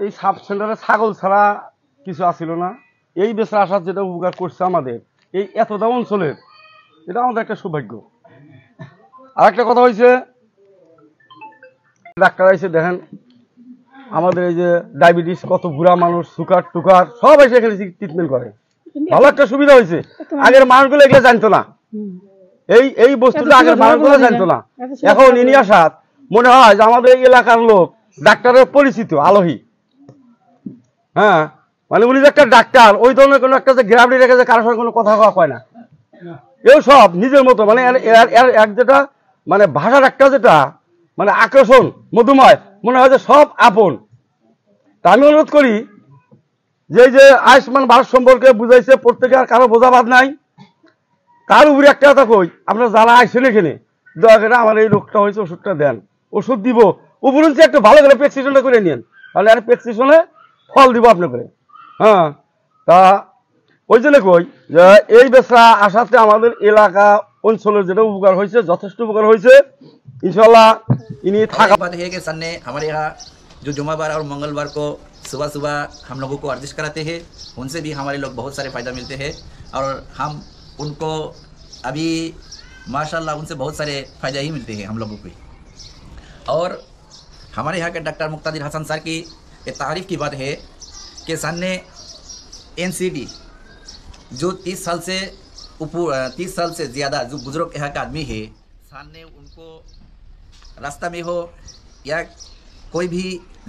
এই সাব সেন্টারে ছাগল ছাড়া কিছু আসিল না। এই বেচারা আসার যেটা উপকার করছে আমাদের এই এতটা অঞ্চলের, এটা আমাদের একটা সৌভাগ্য। আর একটা কথা হয়েছে, ডাক্তার এসে দেখেন আমাদের এই যে ডায়াবেটিস, কত বুড়া মানুষ, সুগার টুকার সব এসে এখানে ট্রিটমেন্ট করে। ভালো একটা সুবিধা হয়েছে। আগের মানুষগুলো এগুলো জানতো না, এই বস্তুটা আগের মানুষগুলো জানতো না। এখন ইনি আসার মনে হয় যে আমাদের এই এলাকার লোক ডাক্তারের পরিচিত আলোহী। হ্যাঁ, মানে উনি যে একটা ডাক্তার, ওই ধরনের কোনো একটা যে গ্রামে রেখে যে কারোর সঙ্গে কোনো কথা কয় না, এও সব নিজের মতো, মানে এক যেটা মানে ভাষার একটা যেটা মানে আকর্ষণ মধুময়, মনে হয় যে সব আপন। তা আমি অনুরোধ করি যে এই যে আয়ুষ্মান ভারত সম্পর্কে বুঝাইছে, প্রত্যেকে আর কারো বোঝাবাদ নাই। কার উপরে একটা কথা কই, আপনারা যারা আইসেন এখানে দয়া করে আমার এই রোগটা হয়েছে, ওষুধটা দেন, ওষুধ দিব, উপরঞ্চি একটু ভালো করে প্রেসক্রিপশনটা করে নিন, তাহলে আর প্রেসক্রিপশনে ফল দিব আপনাকে। হ্যাঁ, তা ওই জন্য কই যে এই বেচা আসাতে আমাদের এলাকা অঞ্চলের যেটা উপকার হয়েছে, যথেষ্ট উপকার হয়েছে। इंशाल्लाह इन्हीं था बात है कि सर ने हमारे यहाँ जो जुम्मेवार और मंगलवार को सुबह सुबह हम लोगों को वर्जिश कराते हैं, उनसे भी हमारे लोग बहुत सारे फ़ायदा मिलते हैं और हम उनको अभी माशाल्लाह उनसे बहुत सारे फ़ायदे ही मिलते हैं हम लोगों को। और हमारे यहाँ के डॉक्टर मुक्तादिर हसन सर की तारीफ़ की बात है कि सर ने NCD जो 30 साल से ज़्यादा जो बुज़ुर्ग यहाँ का आदमी है, सर ने उनको रास्ता में हो या कोई भी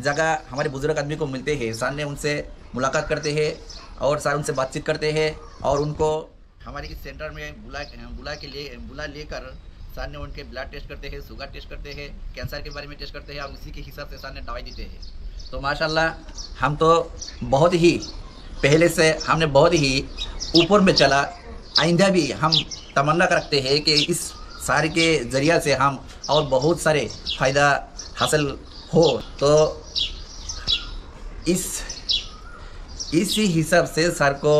जगह हमारे बुजुर्ग आदमी को मिलते हैं, सर ने उनसे मुलाकात करते हैं और सर उनसे बातचीत करते हैं और उनको हमारे इस सेंटर में बुला लेकर सर ने उनके ब्लड टेस्ट करते हैं, शुगर टेस्ट करते हैं, कैंसर के बारे में टेस्ट करते हैं और उसी के हिसाब से सर ने दवाई देते हैं। तो माशाल्लाह हम तो बहुत ही पहले से हमने बहुत ही ऊपर में चला, आइंदा भी हम तमन्ना रखते हैं कि इस सारे के ज़रिया से हम और बहुत सारे फ़ायदा हासिल हो। तो इसी हिसाब से सर को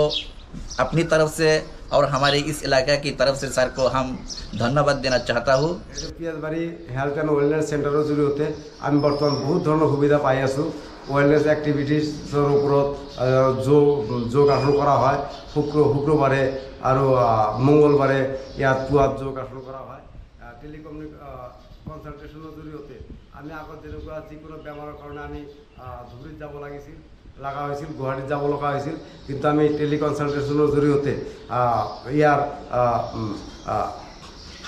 अपनी तरफ से और हमारे इस इलाका की तरफ से सर को हम धन्यवाद देना चाहता हूँ। पियाजबाड़ी हेल्थ एंड वेलनेस सेंटर जरिए आमी बर्तमान बहुत धৰণৰ सुविधा पाई आसो। वेलनेस एक्टिविटिजर ऊपर যোগ আসন करा है, शुक्रबारे और मंगलबारे ইয়াত পুৱাত যোগ আসন करा है। टेलिकम्युनिकेशনৰ জৰিয়তে আমি আগত যেনেকুৱা যিকোনো বেমাৰৰ কাৰণে আমি ধুবুৰীত যাব লগা হৈছিল, গুৱাহাটীত যাব লগা হৈছিল, কিন্তু আমি টেলিকনসালটেশনৰ জৰিয়তে ইয়াৰ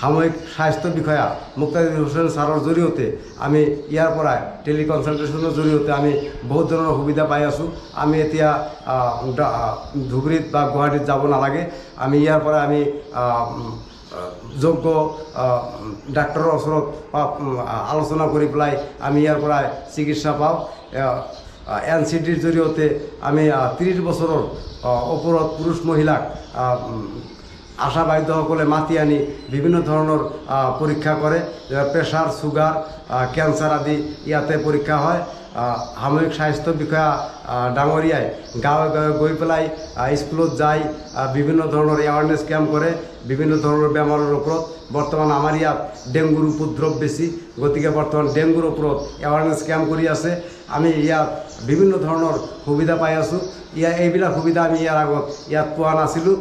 সাময়িক স্বাস্থ্য বিষয়া মুক্তাদিৰ হোসেন ছাৰৰ জৰিয়তে আমি ইয়াৰ পৰা টেলিকনসালটেশনৰ জৰিয়তে আমি বহুত ধৰণৰ সুবিধা পাই আছোঁ। আমি এতিয়া ধুবুৰীত বা গুৱাহাটীত যাব নালাগে, আমি ইয়াৰ পৰা আমি যোগ্য ডাক্তৰৰ ওচৰত আলোচনা কৰি পেলাই আমি ইয়াৰ পৰা চিকিৎসা পাওঁ। NCDৰ জৰিয়তে আমি 30 বছৰৰ ওপৰত পুৰুষ মহিলাক আশা বাইদেউসকলে মাতি আনি বিভিন্ন ধৰণৰ পৰীক্ষা কৰে, প্ৰেছাৰ, চুগাৰ, কেঞ্চাৰ আদি ইয়াতে পৰীক্ষা হয়। সাময়িক স্বাস্থ্য বিষয়া ডাঙৰীয়াই গাঁৱে গাঁৱে গৈ পেলাই স্কুলত যায় বিভিন্ন ধৰণৰ এৱাৰনেছ কেম্প কৰে বিভিন্ন ধৰণৰ বেমাৰৰ ওপৰত। বৰ্তমান আমাৰ ইয়াত ডেংগুৰ উপদ্ৰৱ বেছি, গতিকে বৰ্তমান ডেংগুৰ ওপৰত এৱাৰনেছ কেম্প কৰি আছে। আমি ইয়াত বিভিন্ন ধৰণৰ সুবিধা পাই আছোঁ। এইবিলাক সুবিধা আমি ইয়াৰ আগত ইয়াত পোৱা নাছিলোঁ।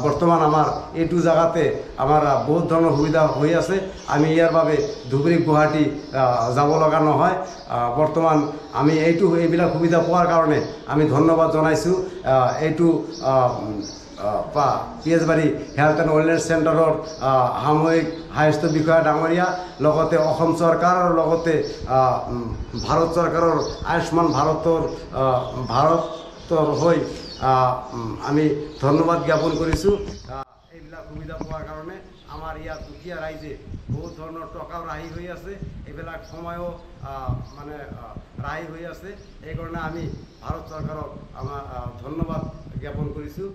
বৰ্তমান আমাৰ এইটো জায়গাতে আমাৰ বহুত ধৰণৰ সুবিধা হৈ আছে। আমি ইয়াৰ বাবে ধুবুৰী গুৱাহাটী যাব লগা নহয়। বৰ্তমান আমি এইবিলাক সুবিধা পোৱাৰ কাৰণে আমি ধন্যবাদ জনাইছোঁ। এইটো পিয়াজবাড়ী হেল্থ এণ্ড ৱেলনেছ চেণ্টাৰৰ সাময়িক স্বাস্থ্য বিষয়া ডাঙৰীয়া লগতে অসম চৰকাৰৰ লগতে ভাৰত চৰকাৰৰ আয়ুষ্মান ভাৰতৰ হৈ আমি ধন্যবাদ জ্ঞাপন কৰিছোঁ। এইবিলাক সুবিধা পোৱাৰ কাৰণে আমাৰ ইয়াত দুখীয়া ৰাইজে বহুত ধৰণৰ টকাও ৰাহি হৈ আছে, এইবিলাক সময়ো মানে ৰাহি হৈ আছে। সেইকাৰণে আমি ভাৰত চৰকাৰক আমাৰ ধন্যবাদ জ্ঞাপন কৰিছোঁ।